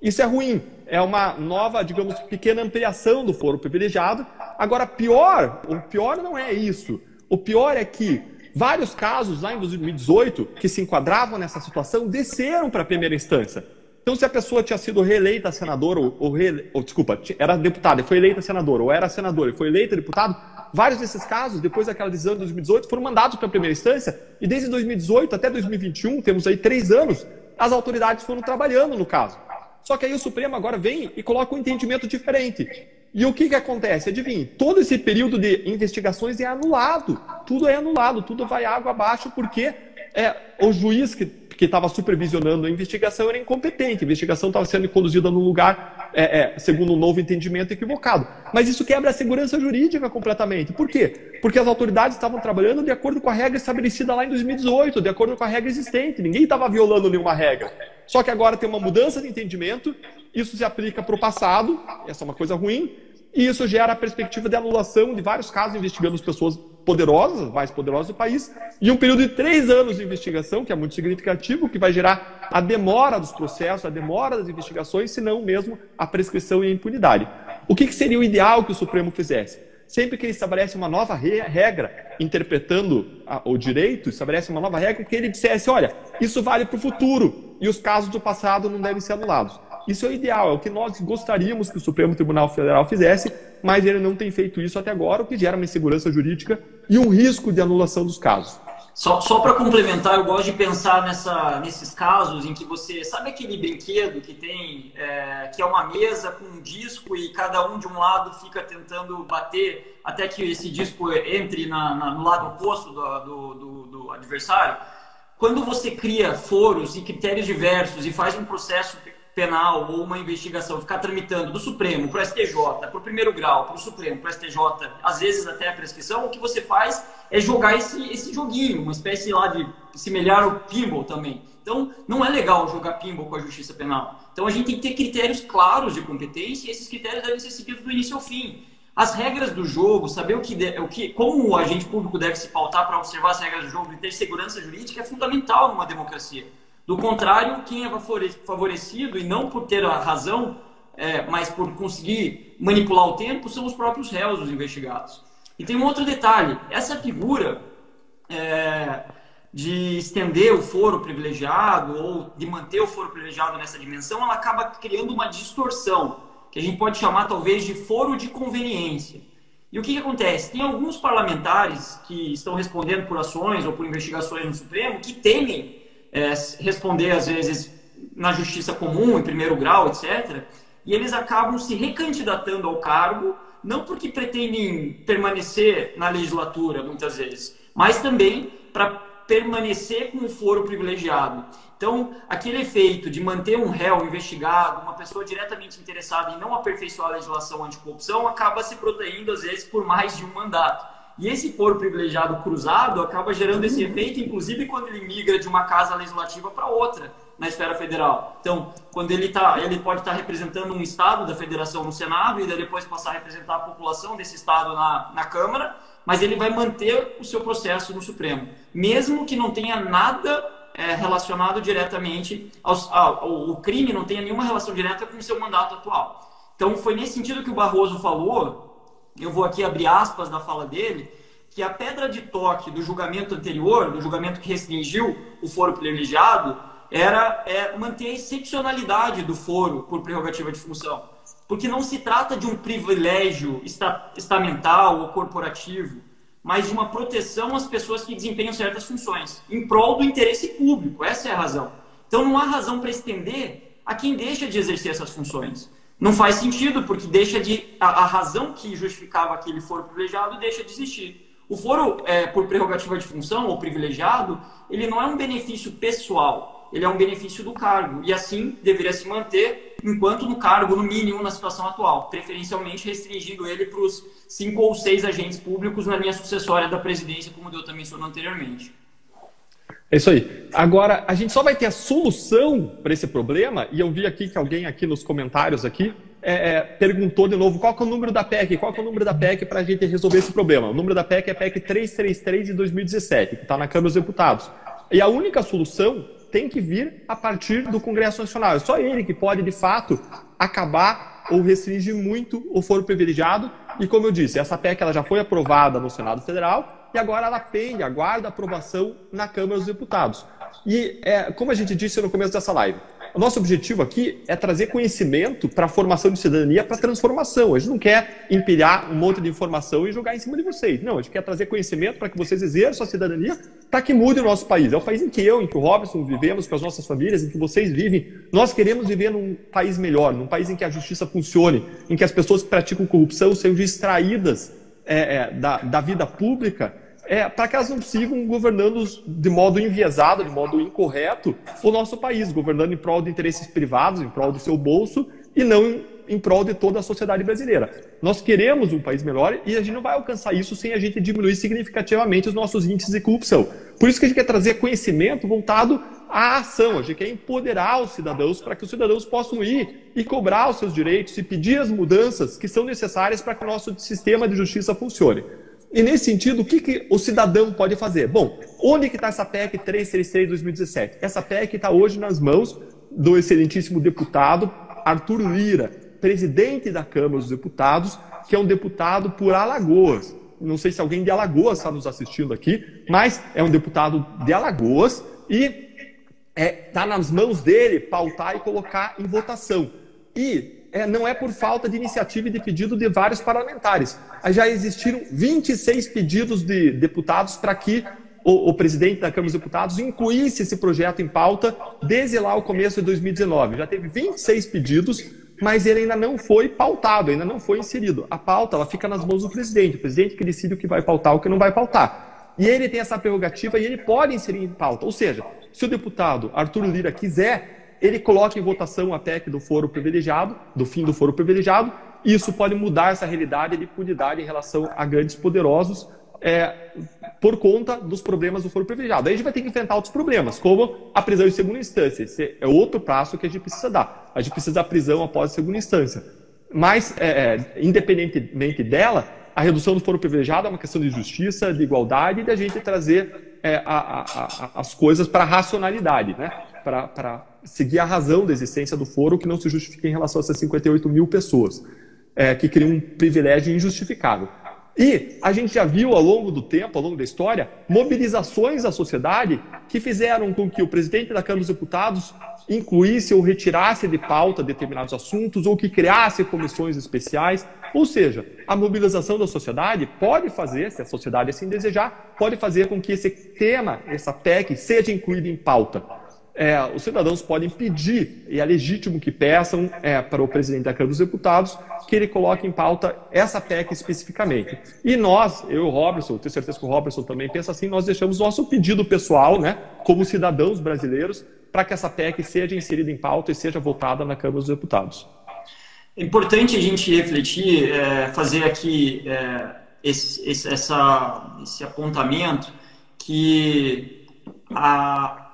Isso é ruim, é uma nova, digamos, pequena ampliação do foro privilegiado. Agora, o pior não é isso. O pior é que vários casos lá em 2018 que se enquadravam nessa situação desceram para a primeira instância. Então, se a pessoa tinha sido reeleita senadora, era deputada e foi eleita senadora, ou era senadora e foi eleita deputado, Vários desses casos, depois daquela decisão de 2018, foram mandados para a primeira instância, e desde 2018 até 2021, temos aí 3 anos, as autoridades foram trabalhando no caso. Só que aí o Supremo agora vem e coloca um entendimento diferente. E o que acontece? Adivinhe, todo esse período de investigações é anulado, tudo vai água abaixo, porque o juiz que estava supervisionando a investigação era incompetente, a investigação estava sendo conduzida num lugar, segundo um novo entendimento, equivocado. Mas isso quebra a segurança jurídica completamente. Por quê? Porque as autoridades estavam trabalhando de acordo com a regra estabelecida lá em 2018, de acordo com a regra existente, ninguém estava violando nenhuma regra. Só que agora tem uma mudança de entendimento, isso se aplica para o passado, essa é uma coisa ruim, e isso gera a perspectiva de anulação de vários casos investigando as pessoas poderosas, as mais poderosas do país, e um período de 3 anos de investigação, que é muito significativo, que vai gerar a demora dos processos, a demora das investigações, se não mesmo a prescrição e a impunidade. O que seria o ideal que o Supremo fizesse? Sempre que ele estabelece uma nova regra, interpretando o direito, estabelece uma nova regra, que ele dissesse, olha, isso vale para o futuro, e os casos do passado não devem ser anulados. Isso é o ideal, é o que nós gostaríamos que o Supremo Tribunal Federal fizesse, mas ele não tem feito isso até agora, o que gera uma insegurança jurídica e um risco de anulação dos casos. Só para complementar, eu gosto de pensar nesses casos em que você... Sabe aquele brinquedo que tem, que é uma mesa com um disco e cada um de um lado fica tentando bater até que esse disco entre no lado oposto do adversário? Quando você cria foros e critérios diversos e faz um processo penal ou uma investigação ficar tramitando do Supremo para o STJ, para o primeiro grau, para o Supremo, para o STJ, às vezes até a prescrição, o que você faz é jogar esse joguinho, uma espécie lá de semelhar ao pinball também. Então, não é legal jogar pinball com a justiça penal. Então, a gente tem que ter critérios claros de competência e esses critérios devem ser seguidos do início ao fim. As regras do jogo, saber como o agente público deve se pautar para observar as regras do jogo e ter segurança jurídica é fundamental numa democracia. Do contrário, quem é favorecido, e não por ter a razão, mas por conseguir manipular o tempo, são os próprios réus, os investigados. E tem um outro detalhe, essa figura de estender o foro privilegiado ou de manter o foro privilegiado nessa dimensão, ela acaba criando uma distorção, que a gente pode chamar talvez de foro de conveniência. E o que acontece? Tem alguns parlamentares que estão respondendo por ações ou por investigações no Supremo que temem responder, às vezes, na justiça comum, em primeiro grau, etc. E eles acabam se recandidatando ao cargo, não porque pretendem permanecer na legislatura, muitas vezes, mas também para permanecer com o foro privilegiado. Então, aquele efeito de manter um réu investigado, uma pessoa diretamente interessada em não aperfeiçoar a legislação anticorrupção, acaba se proteindo, às vezes, por mais de um mandato. E esse foro privilegiado cruzado acaba gerando esse efeito, inclusive quando ele migra de uma casa legislativa para outra na esfera federal. Então, quando ele pode estar representando um estado da federação no Senado e depois passar a representar a população desse estado na Câmara, mas ele vai manter o seu processo no Supremo, mesmo que não tenha nada relacionado diretamente o crime não tenha nenhuma relação direta com o seu mandato atual. Então, foi nesse sentido que o Barroso falou. Eu vou aqui abrir aspas da fala dele, que a pedra de toque do julgamento anterior, do julgamento que restringiu o foro privilegiado, era manter a excepcionalidade do foro por prerrogativa de função. Porque não se trata de um privilégio estamental ou corporativo, mas de uma proteção às pessoas que desempenham certas funções, em prol do interesse público. Essa é a razão. Então não há razão para estender a quem deixa de exercer essas funções. Não faz sentido, porque a razão que justificava aquele foro privilegiado deixa de existir. O foro por prerrogativa de função ou privilegiado, ele não é um benefício pessoal, ele é um benefício do cargo. E assim deveria se manter enquanto no cargo, no mínimo, na situação atual. Preferencialmente restringindo ele para os 5 ou 6 agentes públicos na linha sucessória da presidência, como o Deltan mencionou anteriormente. É isso aí. Agora, a gente só vai ter a solução para esse problema, e eu vi aqui que alguém aqui nos comentários aqui perguntou de novo qual que é o número da PEC, para a gente resolver esse problema. O número da PEC é PEC 333 de 2017, que está na Câmara dos Deputados. E a única solução tem que vir a partir do Congresso Nacional. É só ele que pode, de fato, acabar ou restringir muito o foro privilegiado. E como eu disse, essa PEC ela já foi aprovada no Senado Federal, e agora ela aguarda aprovação na Câmara dos Deputados. E como a gente disse no começo dessa live, O nosso objetivo aqui é trazer conhecimento para a formação de cidadania, para a transformação. A gente não quer empilhar um monte de informação e jogar em cima de vocês. Não, a gente quer trazer conhecimento para que vocês exerçam a cidadania, para que mude o nosso país. É o país em que eu, em que o Robertson vivemos, com as nossas famílias, em que vocês vivem. Nós queremos viver num país melhor, num país em que a justiça funcione, em que as pessoas que praticam corrupção sejam extraídas da vida pública, para que elas não sigam governando de modo enviesado, de modo incorreto, o nosso país, governando em prol de interesses privados, em prol do seu bolso, e não em prol de toda a sociedade brasileira. Nós queremos um país melhor e a gente não vai alcançar isso sem a gente diminuir significativamente os nossos índices de corrupção. Por isso que a gente quer trazer conhecimento voltado à ação, a gente quer empoderar os cidadãos para que os cidadãos possam ir e cobrar os seus direitos e pedir as mudanças que são necessárias para que o nosso sistema de justiça funcione. E nesse sentido, o que o cidadão pode fazer? Bom, onde que está essa PEC 333 de 2017? Essa PEC está hoje nas mãos do excelentíssimo deputado Arthur Lira, presidente da Câmara dos Deputados, que é um deputado por Alagoas. Não sei se alguém de Alagoas está nos assistindo aqui, mas é um deputado de Alagoas e está nas mãos dele pautar e colocar em votação. E não é por falta de iniciativa e de pedido de vários parlamentares. Já existiram 26 pedidos de deputados para que o presidente da Câmara dos Deputados incluísse esse projeto em pauta desde lá o começo de 2019. Já teve 26 pedidos, mas ele ainda não foi pautado, ainda não foi inserido. A pauta ela fica nas mãos do presidente, o presidente que decide o que vai pautar e o que não vai pautar. E ele tem essa prerrogativa e ele pode inserir em pauta. Ou seja, se o deputado Arthur Lira quiser, ele coloca em votação a PEC do foro privilegiado, do fim do foro privilegiado, e isso pode mudar essa realidade de impunidade em relação a grandes poderosos por conta dos problemas do foro privilegiado. Aí a gente vai ter que enfrentar outros problemas, como a prisão em segunda instância. Esse é outro passo que a gente precisa dar. A gente precisa da prisão após a segunda instância. Mas, independentemente dela, a redução do foro privilegiado é uma questão de justiça, de igualdade e da gente trazer as coisas para a racionalidade, né? Para seguir a razão da existência do foro, que não se justifica em relação a essas 58 mil pessoas, que criam um privilégio injustificável. E a gente já viu ao longo do tempo, ao longo da história, mobilizações da sociedade que fizeram com que o presidente da Câmara dos Deputados incluísse ou retirasse de pauta determinados assuntos ou que criasse comissões especiais. Ou seja, a mobilização da sociedade pode fazer, se a sociedade assim desejar, pode fazer com que esse tema, essa PEC, seja incluído em pauta. Os cidadãos podem pedir, e é legítimo que peçam para o presidente da Câmara dos Deputados, que ele coloque em pauta essa PEC especificamente. E nós, eu e o Robertson, tenho certeza que o Robertson também pensa assim, nós deixamos nosso pedido pessoal, né, como cidadãos brasileiros, para que essa PEC seja inserida em pauta e seja votada na Câmara dos Deputados. É importante a gente refletir, fazer aqui esse apontamento que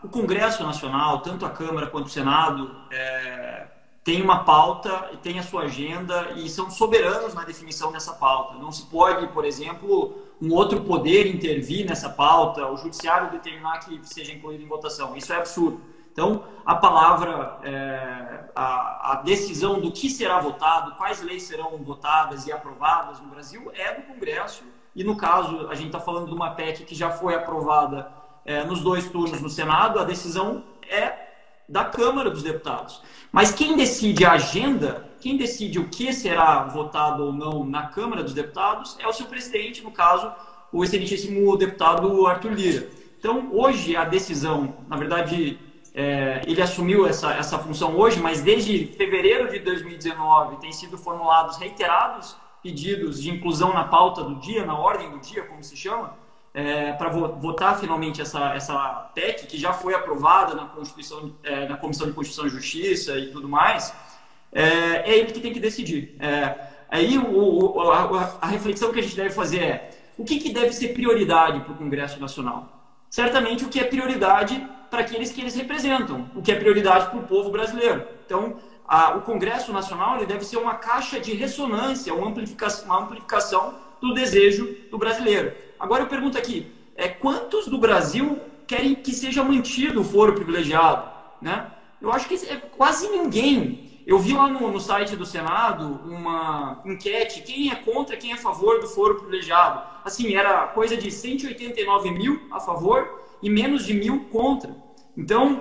o Congresso Nacional, tanto a Câmara quanto o Senado, tem uma pauta e tem a sua agenda e são soberanos na definição dessa pauta. Não se pode, por exemplo, um outro poder intervir nessa pauta, o judiciário determinar que seja incluído em votação. Isso é absurdo. Então, a palavra, a decisão do que será votado, quais leis serão votadas e aprovadas no Brasil é do Congresso. E, no caso, a gente está falando de uma PEC que já foi aprovada nos 2 turnos no Senado, a decisão é da Câmara dos Deputados. Mas quem decide a agenda, quem decide o que será votado ou não na Câmara dos Deputados é o seu presidente, no caso, o excelentíssimo deputado Arthur Lira. Então, hoje, a decisão, na verdade, ele assumiu essa função hoje, mas desde fevereiro de 2019 tem sido formulados reiterados pedidos de inclusão na pauta do dia, na ordem do dia, como se chama, para votar finalmente essa PEC, que já foi aprovada na Comissão de Constituição e Justiça e tudo mais. É ele que tem que decidir. Aí a reflexão que a gente deve fazer é: o que deve ser prioridade para o Congresso Nacional? Certamente o que é prioridade para aqueles que eles representam, o que é prioridade para o povo brasileiro. Então, o Congresso Nacional ele deve ser uma caixa de ressonância, uma amplificação do desejo do brasileiro. Agora eu pergunto aqui, quantos do Brasil querem que seja mantido o foro privilegiado? Né? Eu acho que é quase ninguém. Eu vi lá no site do Senado uma enquete, quem é contra, quem é a favor do foro privilegiado. Assim, era coisa de 189 mil a favor e menos de 1.000 contra. Então,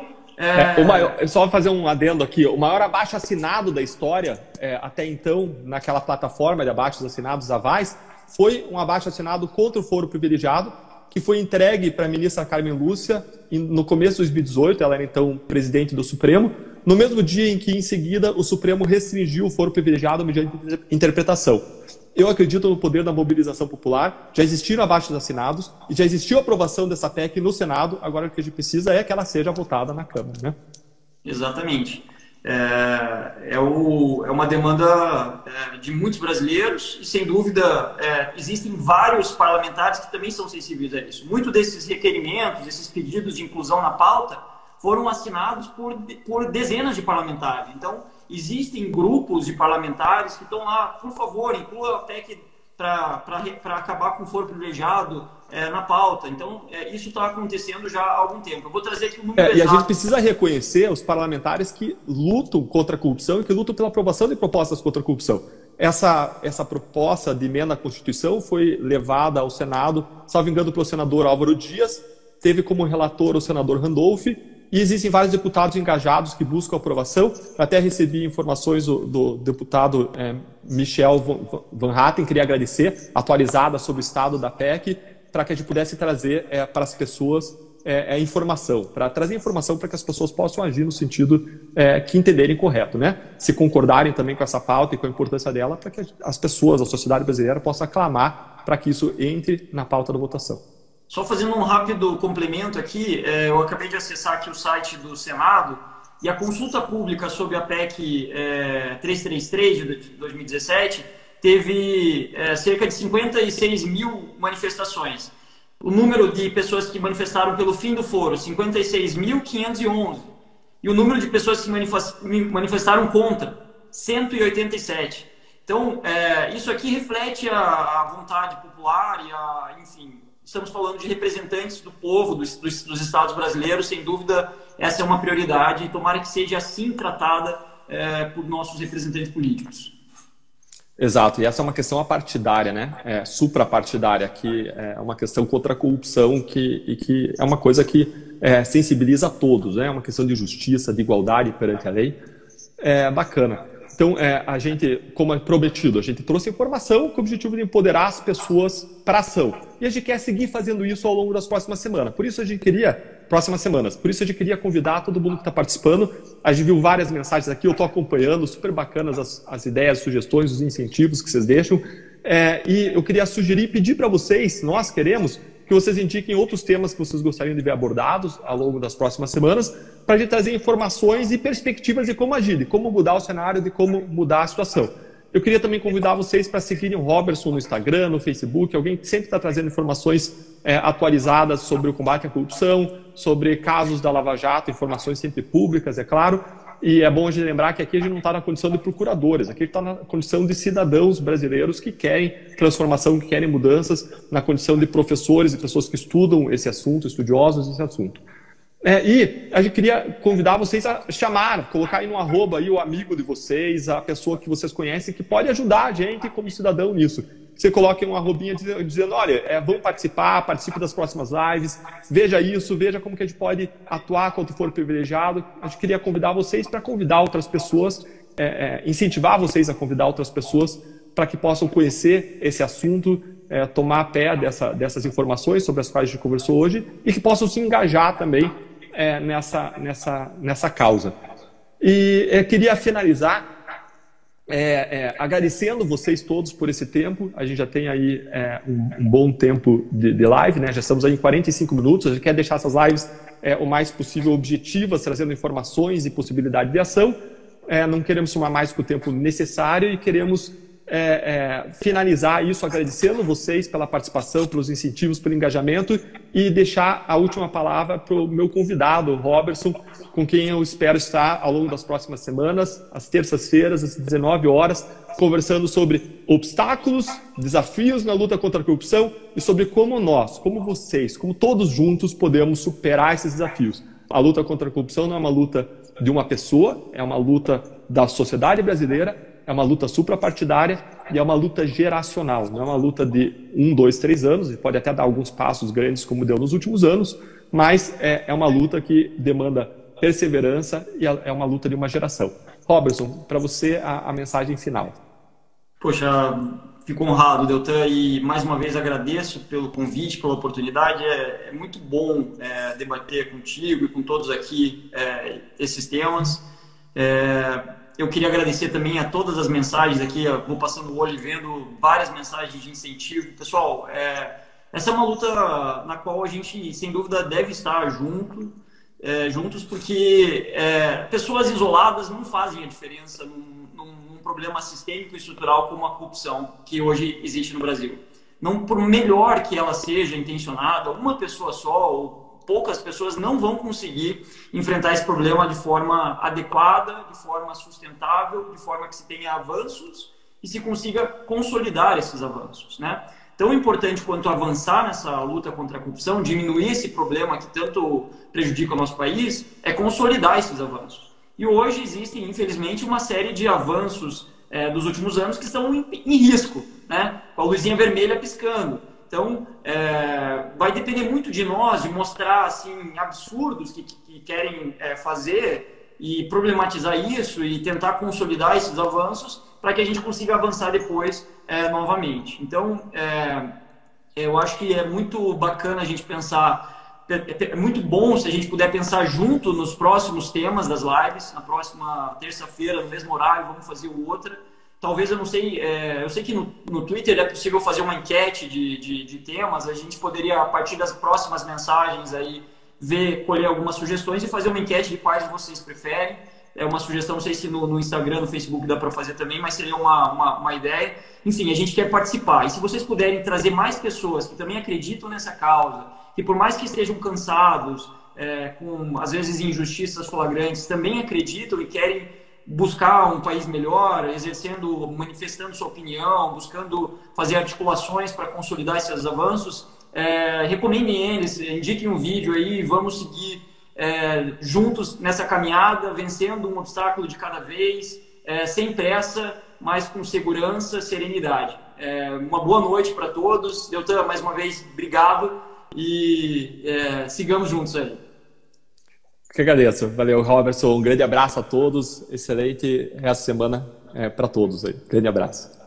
Só fazer um adendo aqui, o maior abaixo-assinado da história, até então, naquela plataforma de abaixo-assinados avais, foi um abaixo-assinado contra o foro privilegiado, que foi entregue para a ministra Carmen Lúcia no começo de 2018, ela era então presidente do Supremo, no mesmo dia em que, em seguida, o Supremo restringiu o foro privilegiado mediante interpretação. Eu acredito no poder da mobilização popular, já existiram abaixo-assinados e já existiu a aprovação dessa PEC no Senado, agora o que a gente precisa é que ela seja votada na Câmara, né? Exatamente. É uma demanda de muitos brasileiros e, sem dúvida, existem vários parlamentares que também são sensíveis a isso. Muitos desses requerimentos, esses pedidos de inclusão na pauta, foram assinados por dezenas de parlamentares. Então, existem grupos de parlamentares que estão lá, por favor, inclua a PEC para acabar com o foro privilegiado na pauta. Então, isso está acontecendo já há algum tempo. Eu vou trazer aqui o número exato. E a gente precisa reconhecer os parlamentares que lutam contra a corrupção e que lutam pela aprovação de propostas contra a corrupção. Essa proposta de emenda à Constituição foi levada ao Senado, salvo engano, pelo senador Álvaro Dias, teve como relator o senador Randolph, e existem vários deputados engajados que buscam aprovação. Eu até recebi informações do deputado Michel Van Hatten, queria agradecer, atualizada sobre o estado da PEC, para que a gente pudesse trazer para as pessoas informação, para trazer informação para que as pessoas possam agir no sentido que entenderem correto, né? Se concordarem também com essa pauta e com a importância dela, para que as pessoas, a sociedade brasileira, possa clamar para que isso entre na pauta da votação. Só fazendo um rápido complemento aqui, eu acabei de acessar aqui o site do Senado e a consulta pública sobre a PEC 333 de 2017 teve cerca de 56 mil manifestações. O número de pessoas que manifestaram pelo fim do foro, 56.511. E o número de pessoas que manifestaram contra, 187. Então, isso aqui reflete a vontade popular e enfim... Estamos falando de representantes do povo, dos estados brasileiros, sem dúvida essa é uma prioridade e tomara que seja assim tratada por nossos representantes políticos. Exato, e essa é uma questão apartidária, né? Suprapartidária, que é uma questão contra a corrupção que é uma coisa que sensibiliza a todos, né? É uma questão de justiça, de igualdade perante a lei. Bacana. Então, a gente, como é prometido, a gente trouxe informação com o objetivo de empoderar as pessoas para a ação. E a gente quer seguir fazendo isso ao longo das próximas semanas. Por isso a gente queria convidar todo mundo que está participando. A gente viu várias mensagens aqui, eu estou acompanhando, super bacanas as ideias, sugestões, os incentivos que vocês deixam. E eu queria sugerir, pedir para vocês, nós queremos que vocês indiquem outros temas que vocês gostariam de ver abordados ao longo das próximas semanas, para a gente trazer informações e perspectivas de como agir, de como mudar o cenário, de como mudar a situação. Eu queria também convidar vocês para seguirem o Robertson no Instagram, no Facebook, alguém que sempre está trazendo informações atualizadas sobre o combate à corrupção, sobre casos da Lava Jato, informações sempre públicas, é claro. E é bom a gente lembrar que aqui a gente não está na condição de procuradores, aqui a gente está na condição de cidadãos brasileiros que querem transformação, que querem mudanças, na condição de professores e pessoas que estudam esse assunto, estudiosos desse assunto. E a gente queria convidar vocês a chamar, colocar aí no arroba aí o amigo de vocês, a pessoa que vocês conhecem, que pode ajudar a gente como cidadão nisso. Você coloque um arrobinha dizendo, olha, vamos participar, participe das próximas lives, veja isso, veja como que a gente pode atuar quando for privilegiado. A gente queria convidar vocês para convidar outras pessoas, incentivar vocês a convidar outras pessoas para que possam conhecer esse assunto, tomar pé dessas informações sobre as quais a gente conversou hoje e que possam se engajar também nessa causa. E queria finalizar agradecendo vocês todos por esse tempo. A gente já tem aí um bom tempo de live, né? Já estamos aí em 45 minutos. A gente quer deixar essas lives o mais possível objetivas, trazendo informações e possibilidade de ação. Não queremos somar mais que o tempo necessário e queremos finalizar isso agradecendo vocês pela participação, pelos incentivos, pelo engajamento e deixar a última palavra para o meu convidado, o Robertson, com quem eu espero estar ao longo das próximas semanas, às terças-feiras, às 19 horas, conversando sobre obstáculos, desafios na luta contra a corrupção e sobre como nós, como vocês, como todos juntos podemos superar esses desafios. A luta contra a corrupção não é uma luta de uma pessoa, é uma luta da sociedade brasileira, é uma luta suprapartidária e é uma luta geracional. Não é uma luta de 1, 2, 3 anos, e pode até dar alguns passos grandes como deu nos últimos anos, mas é uma luta que demanda perseverança e é uma luta de uma geração. Robertson, para você a mensagem final. Poxa, fico honrado, Deltan, e mais uma vez agradeço pelo convite, pela oportunidade. É muito bom debater contigo e com todos aqui esses temas. Eu queria agradecer também a todas as mensagens aqui, eu vou passando o olho e vendo várias mensagens de incentivo. Pessoal, essa é uma luta na qual a gente, sem dúvida, deve estar juntos, porque pessoas isoladas não fazem a diferença num problema sistêmico e estrutural como a corrupção que hoje existe no Brasil. Não, por melhor que ela seja intencionada, uma pessoa só ou poucas pessoas não vão conseguir enfrentar esse problema de forma adequada, de forma sustentável, de forma que se tenha avanços e se consiga consolidar esses avanços, né? Tão importante quanto avançar nessa luta contra a corrupção, diminuir esse problema que tanto prejudica o nosso país, é consolidar esses avanços. E hoje existem, infelizmente, uma série de avanços dos últimos anos que estão em risco, né? Com a luzinha vermelha piscando. Então, vai depender muito de nós, de mostrar assim, absurdos que querem fazer e problematizar isso e tentar consolidar esses avanços para que a gente consiga avançar depois novamente. Então, eu acho que é muito bacana a gente pensar, é muito bom se a gente puder pensar junto nos próximos temas das lives. Na próxima terça-feira, no mesmo horário, vamos fazer outra. Talvez, eu não sei, eu sei que no Twitter é possível fazer uma enquete de temas. A gente poderia, a partir das próximas mensagens, aí, colher algumas sugestões e fazer uma enquete de quais vocês preferem. É uma sugestão, não sei se no Instagram, no Facebook dá para fazer também, mas seria uma ideia. Enfim, a gente quer participar. E se vocês puderem trazer mais pessoas que também acreditam nessa causa, que por mais que estejam cansados, com às vezes injustiças flagrantes, também acreditam e querem buscar um país melhor, manifestando sua opinião, buscando fazer articulações para consolidar esses avanços, recomendem eles, indiquem um vídeo aí, vamos seguir juntos nessa caminhada, vencendo um obstáculo de cada vez, sem pressa, mas com segurança, serenidade. Uma boa noite para todos. Deltan, mais uma vez, obrigado e sigamos juntos aí. Que agradeço. Valeu, Robertson. Um grande abraço a todos. Excelente resto de semana para todos aí. Grande abraço.